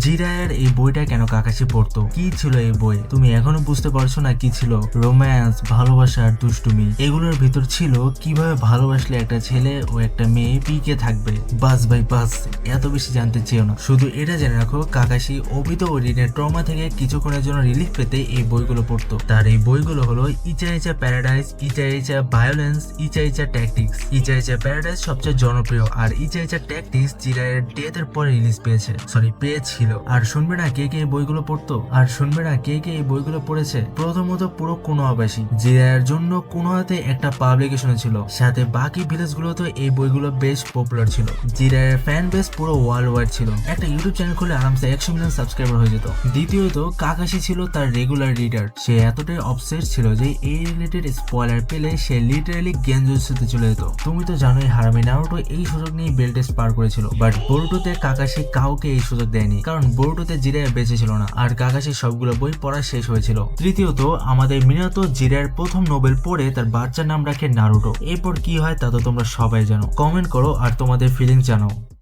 জিরায়ার এই বইটা কেন কাকাশি পড়তো, কি ছিল এই বই, তুমি এখনো বুঝতে পারছো না কি ছিল? রোম্যান্স, ভালোবাসা আর দুষ্টুমি, এগুলোর ভিতর ছিল কিভাবে ভালোবাসলে একটা ছেলে ও একটা মেয়ে পিকে থাকবে। বাস ভাই বাস, এত বেশি জানতে চেও না, শুধু এটা জেনে রাখো কাকাশি অভিত ওরিনের ট্রমা থেকে কিছুক্ষণের জন্য রিলিফ পেতে এই বইগুলো পড়তো। তার এই বইগুলো হলো ইচা ইচা প্যারাডাইস, ইচা ইচা ভায়োলেন্স, ইচা ইচা ট্যাকটিক্স। ইচা ইচা প্যারাডাইস সবচেয়ে জনপ্রিয় আর ইচা ইচা ট্যাকটিক্স জিরায়ের ডেথের পরে রিলিজ পেয়েছিল। আর শুনবে না কে কে এই বইগুলো পড়তো, আর শুনবে না কে কে এই বইগুলো পড়েছে। প্রথমত পুরো কোনোহাবাসী, জিরায়ের জন্য কোনোহাতে একটা পাবলিকেশন ছিল, সাথে বাকি ভিলেজ গুলোতে এই বইগুলো বেশ পপুলার ছিল। জিরায়ের ফ্যান বেস পুরো ওয়ার্ল্ড ওয়াইড ছিল, একটা ইউটিউব চ্যানেল খুলে আরামসে 100 মিলিয়ন সাবস্ক্রাইবার হয়ে যেত। দ্বিতীয়ত কাকাশি ছিল তার রেগুলার রিডার, সে এতটাই অবসেসড ছিল যে এই রিলেটেড স্পয়লার পেলে সে লিটারালি গেঞ্জুসুতে চলে যেত। তুমি তো জানোই হারামি নারুটো এই সুযোগ নিয়ে বেল্ট টেস্ট পার করেছিল, বাট বোরুটোতে কাকাশি কাউকে এই সুযোগ দেয়নি, কারণ বোরুটোতে জিরায় বেঁচে ছিল না আর কাকাশি সবগুলো বই পড়া শেষ হয়েছিল। তৃতীয়ত আমাদের মিনাতো জিরায়ের প্রথম নোবেল পড়ে তার বাচ্চার নাম রাখে নারুটো। এরপর কি হয় তা তো তোমরা সবাই জানো। কমেন্ট করো আর তোমাদের ফিলিংস জানাও।